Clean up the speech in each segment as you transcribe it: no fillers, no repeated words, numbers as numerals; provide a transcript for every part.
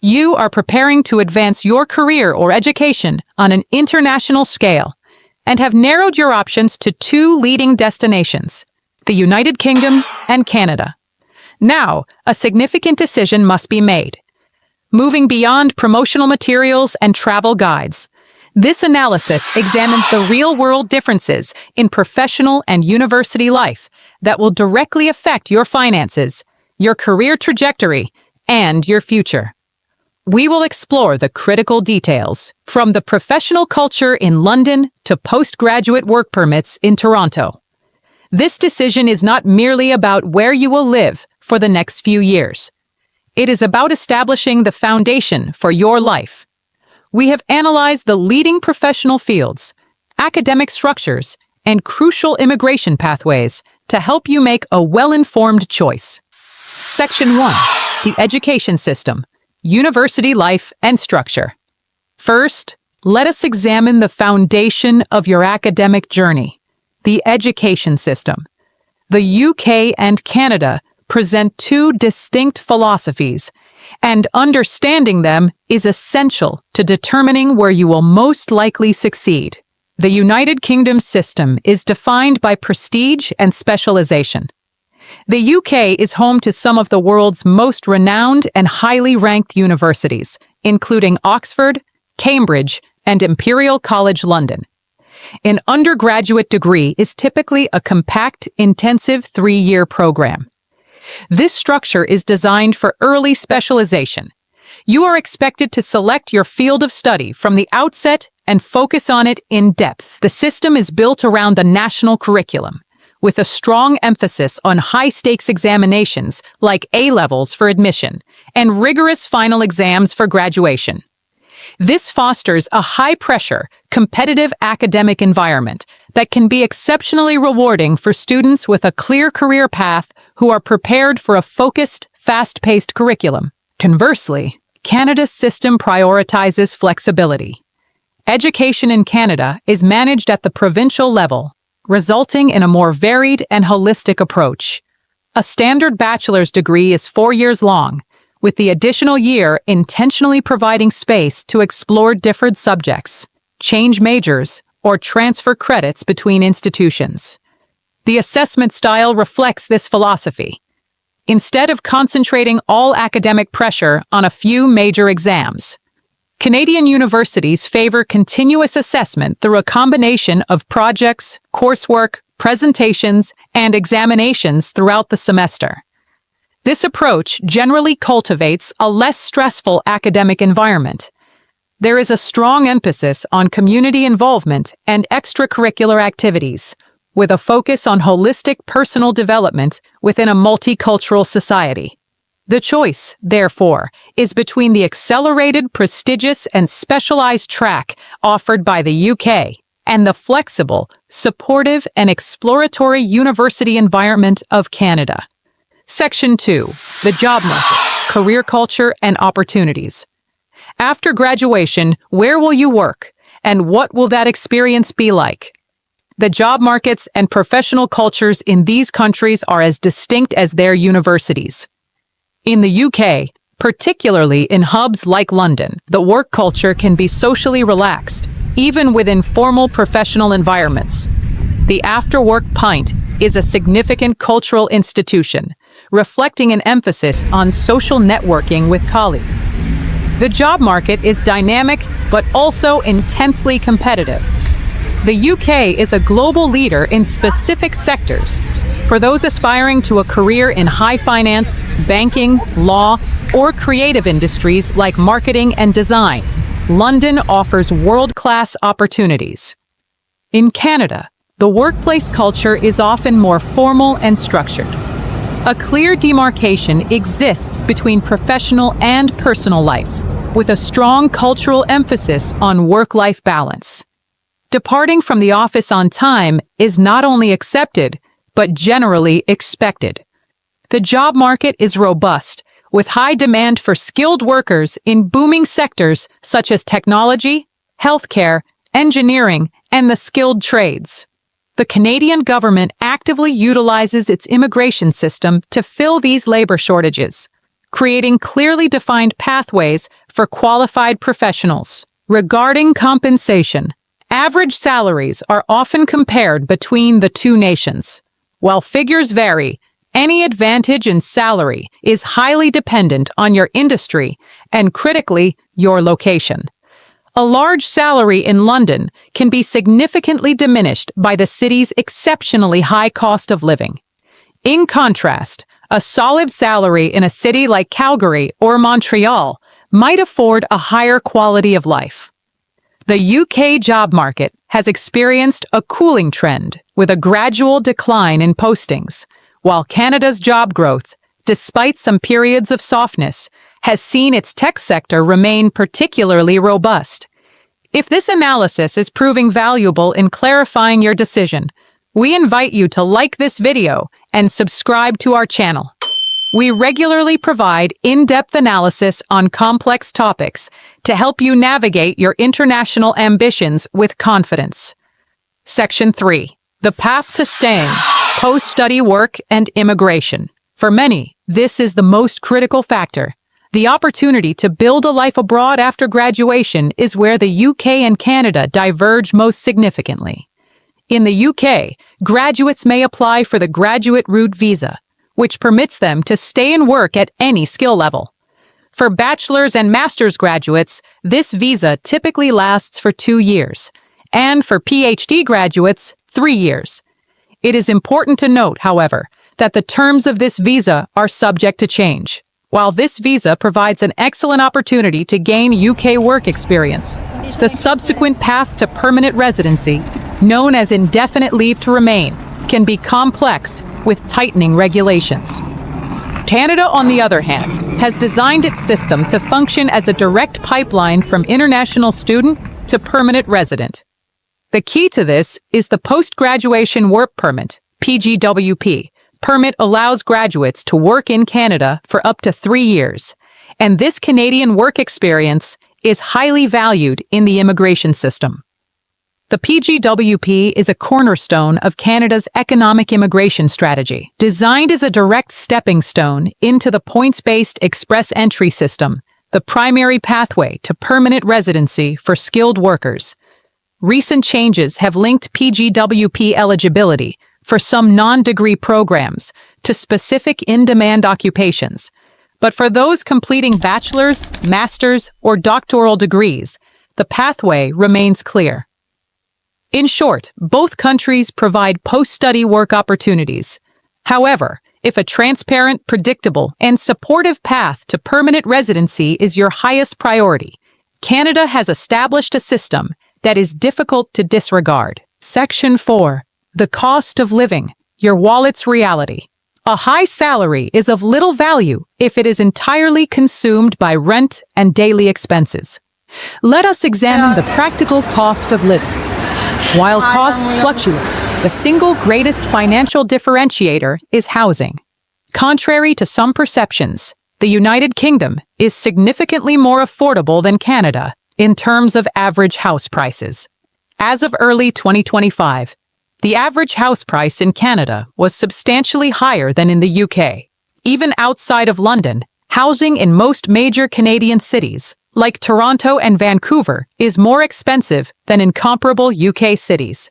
You are preparing to advance your career or education on an international scale and have narrowed your options to two leading destinations, the United Kingdom and Canada. Now, a significant decision must be made. Moving beyond promotional materials and travel guides, this analysis examines the real-world differences in professional and university life that will directly affect your finances, your career trajectory, and your future. We will explore the critical details, from the professional culture in London to postgraduate work permits in Toronto. This decision is not merely about where you will live for the next few years. It is about establishing the foundation for your life. We have analyzed the leading professional fields, academic structures, and crucial immigration pathways to help you make a well-informed choice. Section 1. The Education System, University Life and Structure. First, let us examine the foundation of your academic journey, the education system. The UK and Canada present two distinct philosophies, and understanding them is essential to determining where you will most likely succeed. The United Kingdom system is defined by prestige and specialization. The UK is home to some of the world's most renowned and highly ranked universities, including Oxford, Cambridge, and Imperial College London. An undergraduate degree is typically a compact, intensive 3-year program. This structure is designed for early specialization. You are expected to select your field of study from the outset and focus on it in depth. The system is built around the national curriculum, with a strong emphasis on high-stakes examinations like A-levels for admission and rigorous final exams for graduation. This fosters a high-pressure, competitive academic environment that can be exceptionally rewarding for students with a clear career path who are prepared for a focused, fast-paced curriculum. Conversely, Canada's system prioritizes flexibility. Education in Canada is managed at the provincial level, resulting in a more varied and holistic approach. A standard bachelor's degree is 4 years long, with the additional year intentionally providing space to explore different subjects, change majors, or transfer credits between institutions. The assessment style reflects this philosophy. Instead of concentrating all academic pressure on a few major exams, Canadian universities favor continuous assessment through a combination of projects, coursework, presentations, and examinations throughout the semester. This approach generally cultivates a less stressful academic environment. There is a strong emphasis on community involvement and extracurricular activities, with a focus on holistic personal development within a multicultural society. The choice, therefore, is between the accelerated, prestigious, and specialized track offered by the UK and the flexible, supportive, and exploratory university environment of Canada. Section 2. The Job Market, Career Culture, and Opportunities. After graduation, where will you work, and what will that experience be like? The job markets and professional cultures in these countries are as distinct as their universities. In the UK, particularly in hubs like London, the work culture can be socially relaxed, even within formal professional environments. The after-work pint is a significant cultural institution, reflecting an emphasis on social networking with colleagues. The job market is dynamic, but also intensely competitive. The UK is a global leader in specific sectors. For those aspiring to a career in high finance, banking, law, or creative industries like marketing and design, London offers world-class opportunities. In Canada, the workplace culture is often more formal and structured. A clear demarcation exists between professional and personal life, with a strong cultural emphasis on work-life balance. Departing from the office on time is not only accepted, but generally expected. The job market is robust, with high demand for skilled workers in booming sectors such as technology, healthcare, engineering, and the skilled trades. The Canadian government actively utilizes its immigration system to fill these labor shortages. creating clearly defined pathways for qualified professionals. Regarding compensation, average salaries are often compared between the two nations. While figures vary, any advantage in salary is highly dependent on your industry and, critically, your location. A large salary in London can be significantly diminished by the city's exceptionally high cost of living. In contrast, a solid salary in a city like Calgary or Montreal might afford a higher quality of life. The UK job market has experienced a cooling trend with a gradual decline in postings, while Canada's job growth, despite some periods of softness, has seen its tech sector remain particularly robust. If this analysis is proving valuable in clarifying your decision, we invite you to like this video and subscribe to our channel. We regularly provide in-depth analysis on complex topics to help you navigate your international ambitions with confidence. Section 3. The path to staying, post-study work, and immigration. For many, this is the most critical factor. The opportunity to build a life abroad after graduation is where the UK and Canada diverge most significantly. In the UK, graduates may apply for the Graduate Route Visa, which permits them to stay and work at any skill level. For bachelor's and master's graduates, this visa typically lasts for 2 years, and for PhD graduates, 3 years. It is important to note, however, that the terms of this visa are subject to change. While this visa provides an excellent opportunity to gain UK work experience, the subsequent path to permanent residency, known as indefinite leave to remain, can be complex with tightening regulations. Canada, on the other hand, has designed its system to function as a direct pipeline from international student to permanent resident. The key to this is the Post-Graduation Work Permit, PGWP. Permit allows graduates to work in Canada for up to 3 years, and this Canadian work experience is highly valued in the immigration system. The PGWP is a cornerstone of Canada's economic immigration strategy, designed as a direct stepping stone into the points-based express entry system, the primary pathway to permanent residency for skilled workers. Recent changes have linked PGWP eligibility for some non-degree programs to specific in-demand occupations. But for those completing bachelor's, master's, or doctoral degrees, the pathway remains clear. In short, both countries provide post-study work opportunities. However, if a transparent, predictable, and supportive path to permanent residency is your highest priority, Canada has established a system that is difficult to disregard. Section 4. The cost of living, your wallet's reality. A high salary is of little value if it is entirely consumed by rent and daily expenses. Let us examine the practical cost of living. While costs fluctuate, the single greatest financial differentiator is housing. Contrary to some perceptions, the United Kingdom is significantly more affordable than Canada in terms of average house prices. As of early 2025, the average house price in Canada was substantially higher than in the UK. Even outside of London, housing in most major Canadian cities, like Toronto and Vancouver, is more expensive than in comparable UK cities.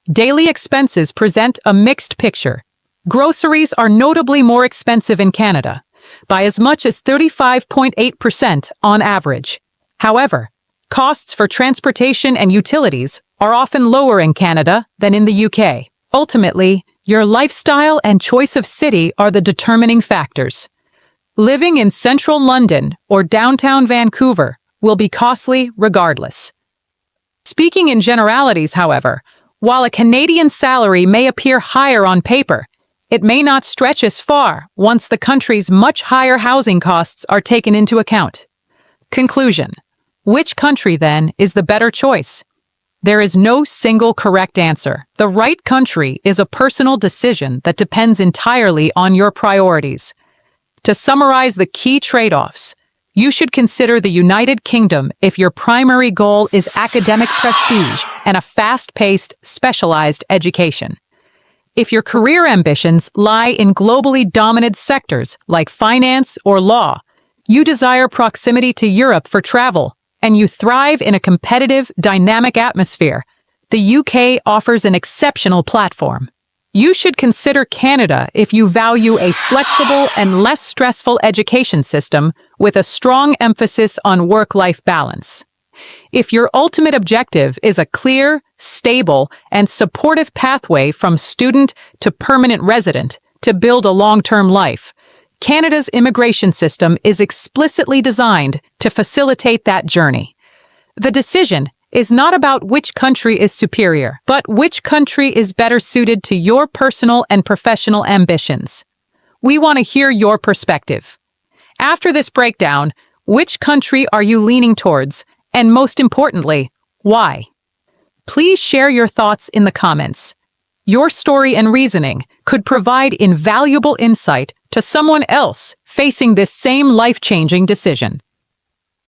Daily expenses present a mixed picture. Groceries are notably more expensive in Canada, by as much as 35.8% on average. However, costs for transportation and utilities are often lower in Canada than in the UK. Ultimately, your lifestyle and choice of city are the determining factors. Living in central London or downtown Vancouver will be costly regardless. Speaking in generalities, however, while a Canadian salary may appear higher on paper, it may not stretch as far once the country's much higher housing costs are taken into account. Conclusion. Which country, then, is the better choice? There is no single correct answer. The right country is a personal decision that depends entirely on your priorities. To summarize the key trade-offs, you should consider the United Kingdom if your primary goal is academic prestige and a fast-paced, specialized education. If your career ambitions lie in globally dominant sectors like finance or law, You desire proximity to Europe for travel, and you thrive in a competitive, dynamic atmosphere. The UK offers an exceptional platform. You should consider Canada if you value a flexible and less stressful education system with a strong emphasis on work-life balance. If your ultimate objective is a clear, stable, and supportive pathway from student to permanent resident to build a long-term life, Canada's immigration system is explicitly designed to facilitate that journey. The decision is not about which country is superior, but which country is better suited to your personal and professional ambitions. We want to hear your perspective. After this breakdown, which country are you leaning towards? And most importantly, why? Please share your thoughts in the comments. Your story and reasoning could provide invaluable insight to someone else facing this same life-changing decision.